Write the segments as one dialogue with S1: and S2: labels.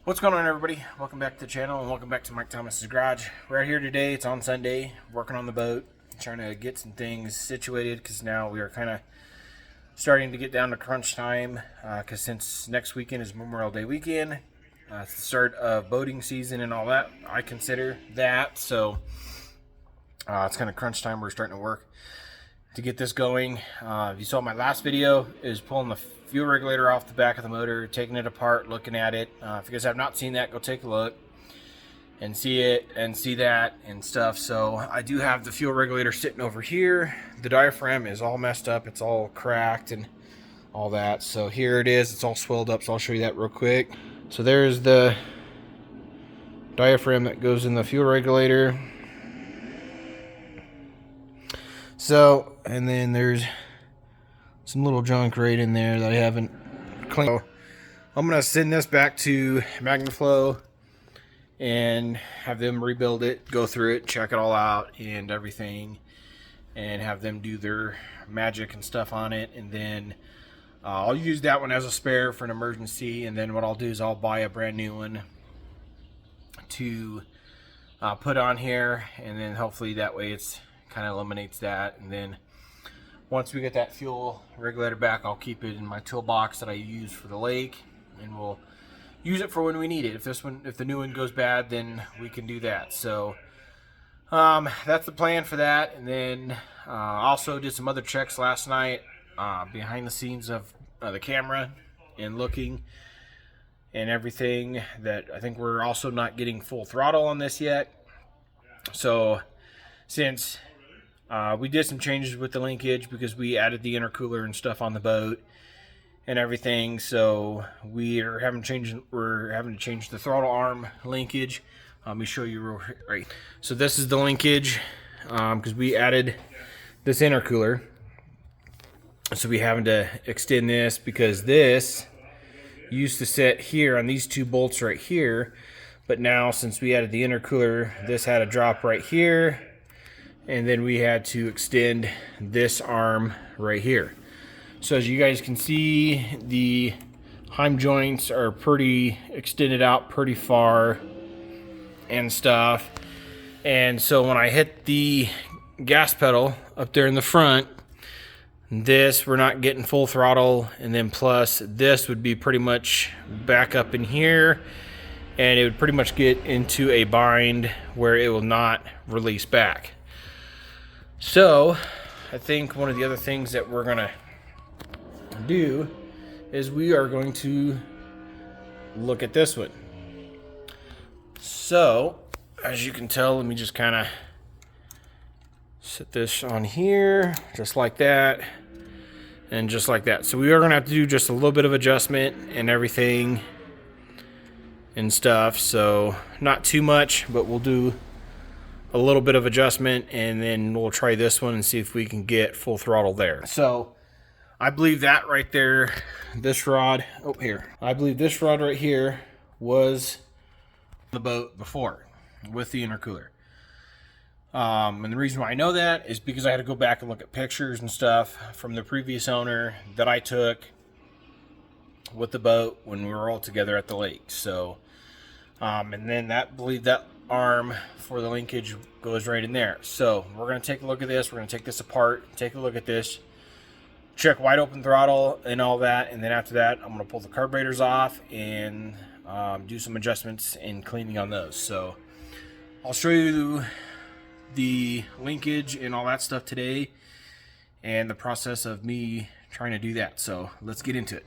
S1: What's going on, everybody? Welcome back to the channel and welcome back to Mike Thomas's Garage. We're out here today. It's on Sunday, working on the boat, trying to get some things situated because now we are kind of starting to get down to crunch time because since next weekend is Memorial Day weekend, it's the start of boating season and all that. I consider that, so it's kind of crunch time. We're starting to work to get this going. If you saw my last video, is pulling the fuel regulator off the back of the motor, taking it apart, looking at it. If you guys have not seen that, go take a look and see it and see that and stuff. So I do have the fuel regulator sitting over here. The diaphragm is all messed up. It's all cracked and all that. So here it is. It's all swelled up. So I'll show you that real quick. So there's the diaphragm that goes in the fuel regulator. So, and then there's some little junk right in there that I haven't cleaned. So I'm going to send this back to MagnaFlow and have them rebuild it, go through it, check it all out and everything, and have them do their magic and stuff on it. And then I'll use that one as a spare for an emergency. And then what I'll do is I'll buy a brand new one to put on here. And then hopefully that way it's kind of eliminates that. And then once we get that fuel regulator back, I'll keep it in my toolbox that I use for the lake, and we'll use it for when we need it. If the new one goes bad, then we can do that. So that's the plan for that. And then also did some other checks last night behind the scenes of the camera and looking and everything. That I think we're also not getting full throttle on this yet. So since we did some changes with the linkage because we added the intercooler and stuff on the boat and everything, so we're having to change the throttle arm linkage. Let me show you right. So this is the linkage because we added this intercooler, so we having to extend this because this used to sit here on these two bolts right here, but now since we added the intercooler, this had a drop right here. And then we had to extend this arm right here. So as you guys can see, the heim joints are pretty extended out pretty far and stuff. And so when I hit the gas pedal up there in the front, this, we're not getting full throttle. And then plus this would be pretty much back up in here. And it would pretty much get into a bind where it will not release back. So, I think one of the other things that we're going to do is we are going to look at this one. So, as you can tell, let me just kind of set this on here, just like that, and just like that. So we are going to have to do just a little bit of adjustment and everything and stuff. So, not too much, but we'll do a little bit of adjustment, and then we'll try this one and see if we can get full throttle there. So I believe that right there, this rod, I believe this rod right here was the boat before with the intercooler. And the reason why I know that is because I had to go back and look at pictures and stuff from the previous owner that I took with the boat when we were all together at the lake. So, and then I believe that arm for the linkage goes right in there. So we're going to take a look at this. We're going to take this apart, take a look at this, check wide open throttle and all that, and then after that I'm going to pull the carburetors off and do some adjustments and cleaning on those. So I'll show you the linkage and all that stuff today and the process of me trying to do that. So let's get into it.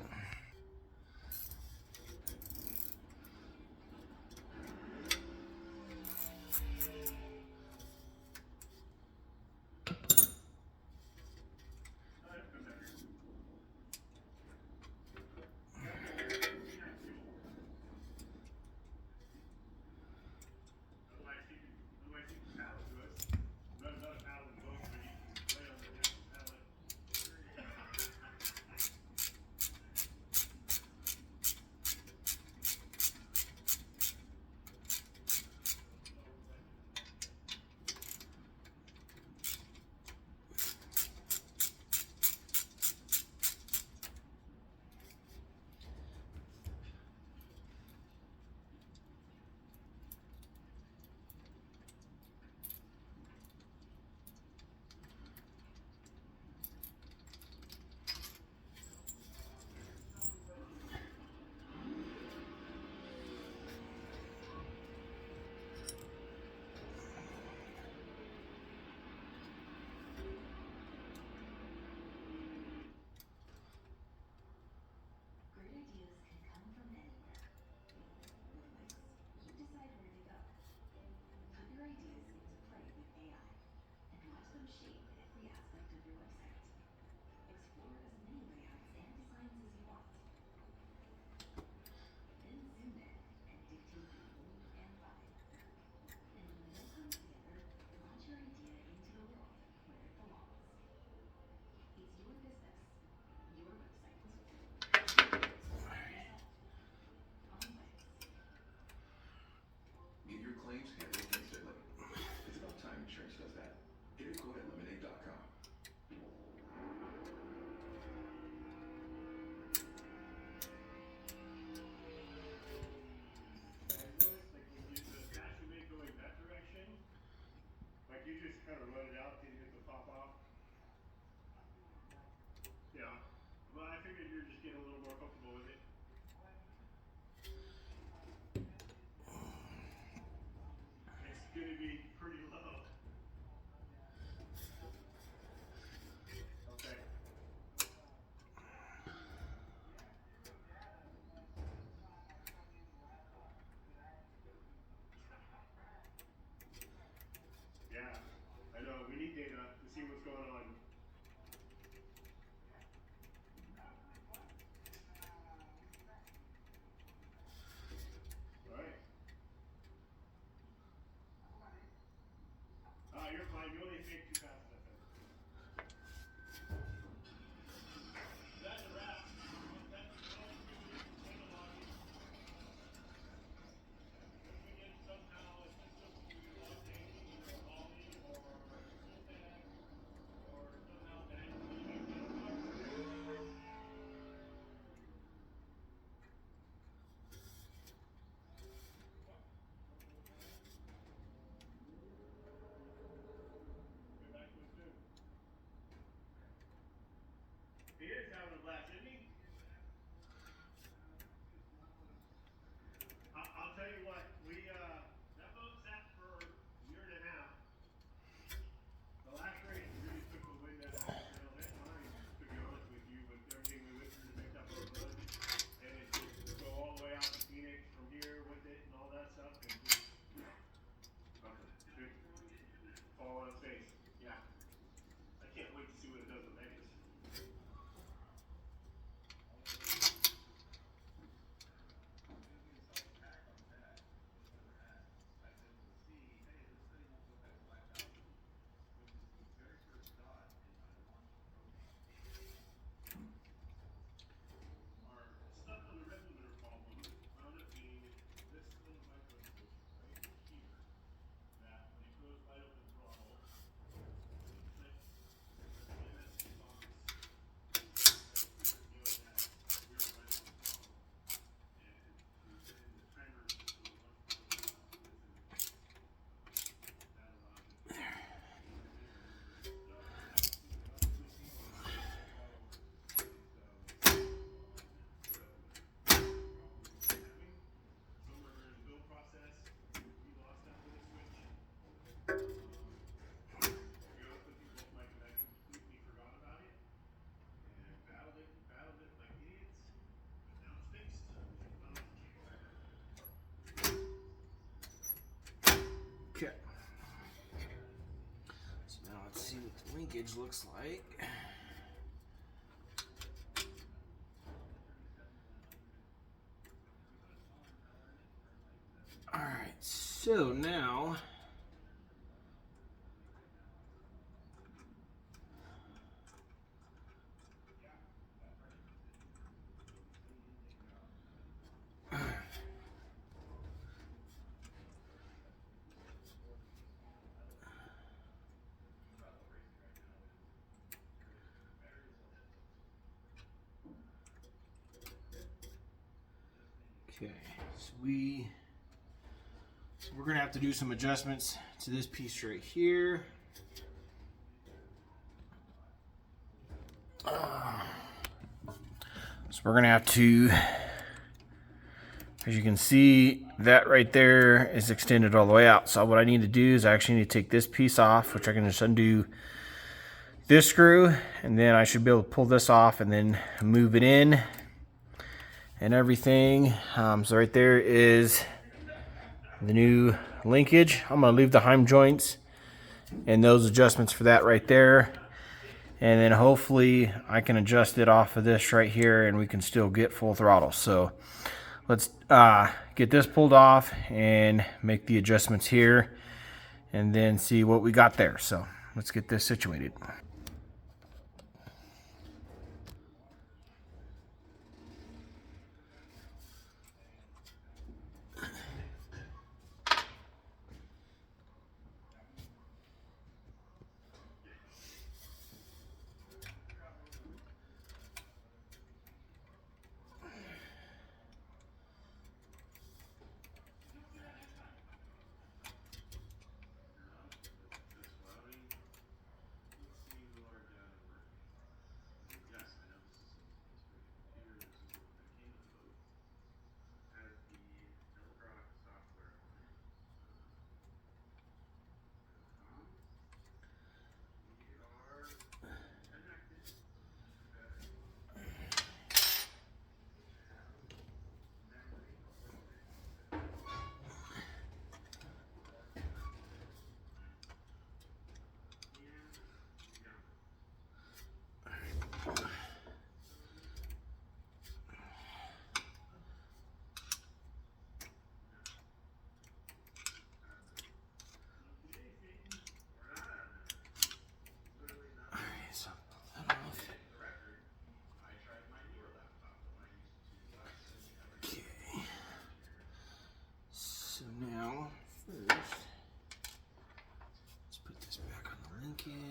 S1: Okay. So now let's see what the linkage looks like. All right, so now okay, so we're gonna have to do some adjustments to this piece right here. So we're gonna have to, as you can see, that right there is extended all the way out. So what I need to do is I actually need to take this piece off, which I can just undo this screw, and then I should be able to pull this off and then move it in and everything. So right there is the new linkage. I'm gonna leave the heim joints and those adjustments for that right there. And then hopefully I can adjust it off of this right here and we can still get full throttle. So let's get this pulled off and make the adjustments here and then see what we got there. So let's get this situated.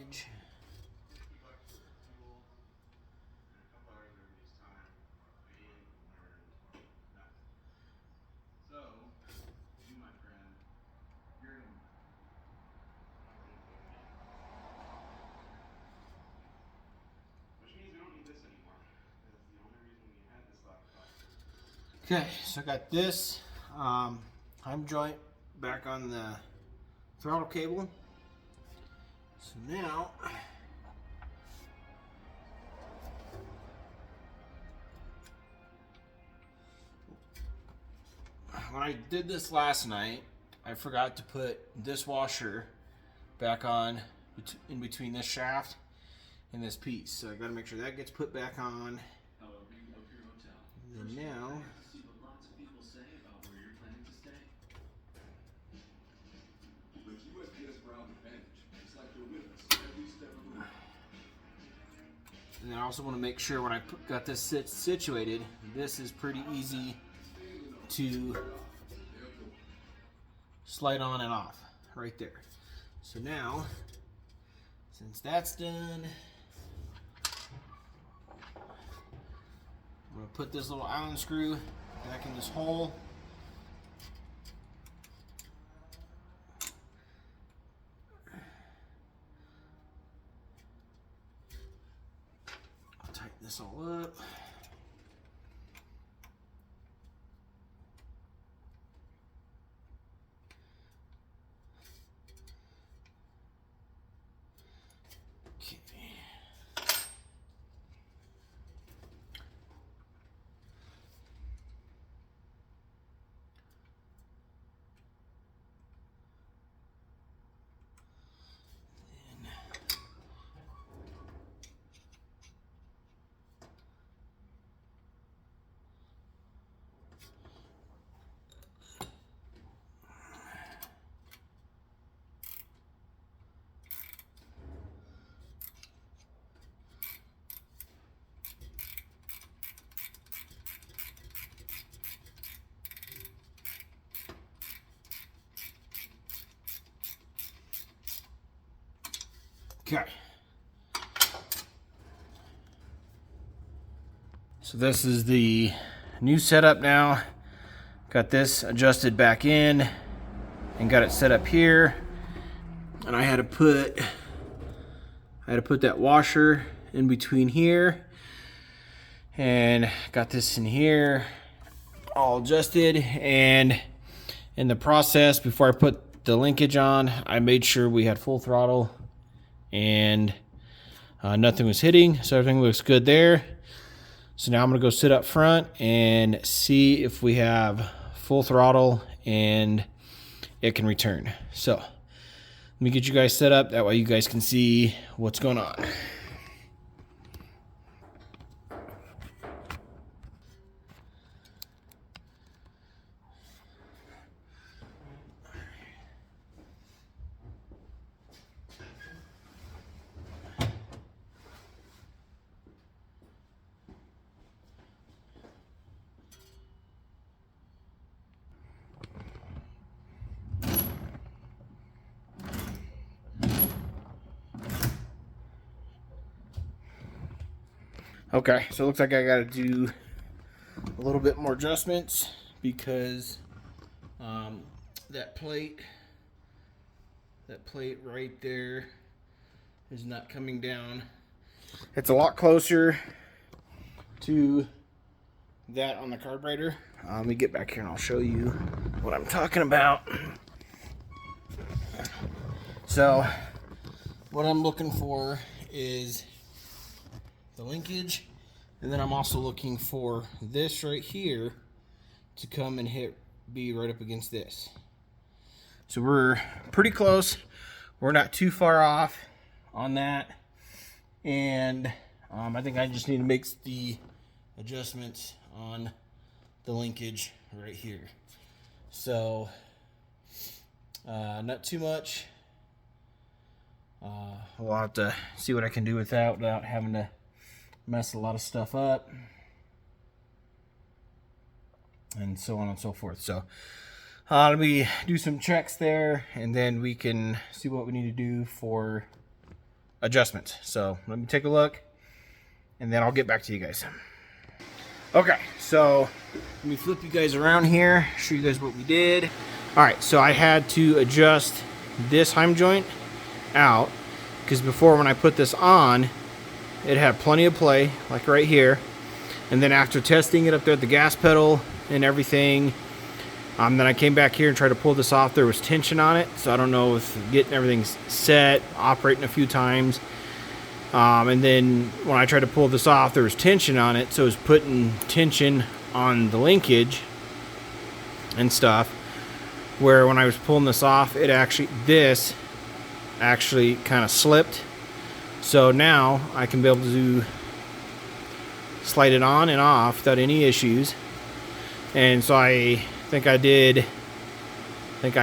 S1: linkage. Okay, so I got this home joint back on the throttle cable. So now when I did this last night, I forgot to put this washer back on in between this shaft and this piece. So I got to make sure that gets put back on. And now and I also want to make sure when I got this situated, this is pretty easy to slide on and off right there. So now, since that's done, I'm going to put this little Allen screw back in this hole. I'll tighten this all up. Okay. So this is the new setup now. Got this adjusted back in and got it set up here. And I had to put that washer in between here. And got this in here all adjusted. And in the process, before I put the linkage on, I made sure we had full throttle and nothing was hitting, so everything looks good there. So now I'm gonna go sit up front and see if we have full throttle and it can return. So let me get you guys set up, that way you guys can see what's going on. Okay, so it looks like I got to do a little bit more adjustments because that plate right there is not coming down. It's a lot closer to that on the carburetor. Let me get back here and I'll show you what I'm talking about. So what I'm looking for is the linkage, and then I'm also looking for this right here to come and be right up against this. So we're pretty close. We're not too far off on that, and I think I just need to make the adjustments on the linkage right here. So not too much. We'll have to see what I can do without having to mess a lot of stuff up and so on and so forth. So let me do some checks there, and then we can see what we need to do for adjustments. So let me take a look, and then I'll get back to you guys. Okay, so let me flip you guys around here, show you guys what we did. All right, so I had to adjust this heim joint out, because before, when I put this on, it had plenty of play, like right here. And then after testing it up there at the gas pedal and everything, then I came back here and tried to pull this off. There was tension on it, so I don't know if getting everything set, operating a few times. And then when I tried to pull this off, there was tension on it, so it was putting tension on the linkage and stuff. Where when I was pulling this off, this actually kind of slipped. So now I can be able to slide it on and off without any issues. And so I think I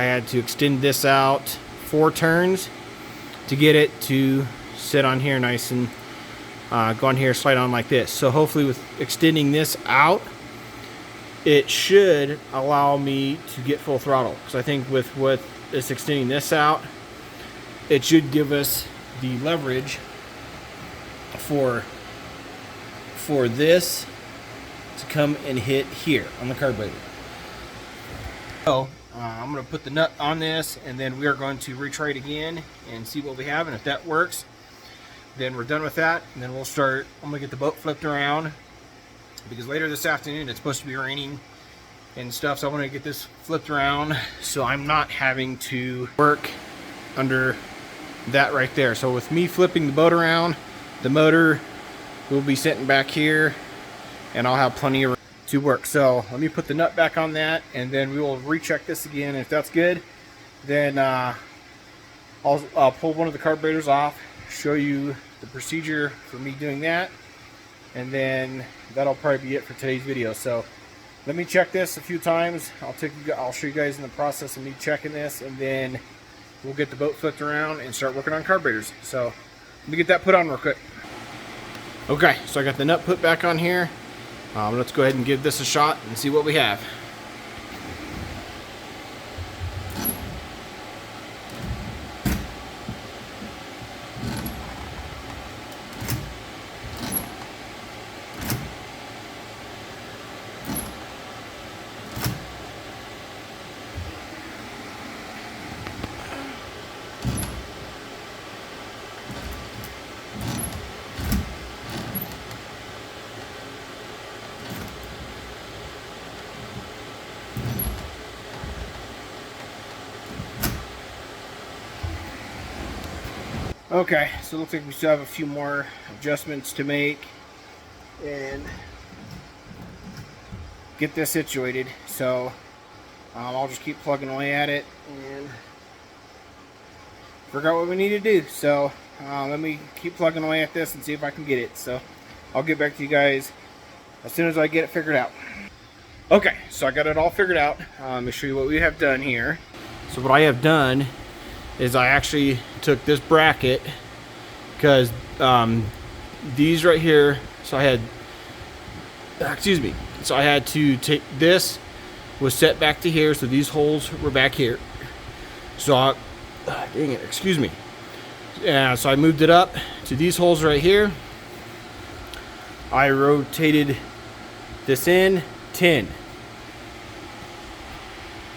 S1: had to extend this out 4 turns to get it to sit on here nice and go on here, slide on like this. So hopefully with extending this out, it should allow me to get full throttle. Because I think with this extending this out, it should give us the leverage for this to come and hit here on the carburetor. So I'm going to put the nut on this, and then we are going to retry it again and see what we have, and if that works, then we're done with that. And then we'll start. I'm going to get the boat flipped around, because later this afternoon it's supposed to be raining and stuff, so I want to get this flipped around so I'm not having to work under that right there. So with me flipping the boat around, the motor will be sitting back here, and I'll have plenty of room to work. So let me put the nut back on that, and then we will recheck this again. If that's good, then I'll pull one of the carburetors off, show you the procedure for me doing that, and then that'll probably be it for today's video. So let me check this a few times. I'll show you guys in the process of me checking this, and then we'll get the boat flipped around and start working on carburetors. So let me get that put on real quick. Okay, so I got the nut put back on here. Let's go ahead and give this a shot and see what we have. Okay, so it looks like we still have a few more adjustments to make and get this situated. So I'll just keep plugging away at it and figure out what we need to do. So let me keep plugging away at this and see if I can get it. So I'll get back to you guys as soon as I get it figured out. Okay, so I got it all figured out. Let me show you what we have done here. So what I have done is I actually took this bracket, because these right here, so I had to take this, was set back to here, so these holes were back here. So dang it, excuse me. Yeah, so I moved it up to these holes right here. I rotated this in 10.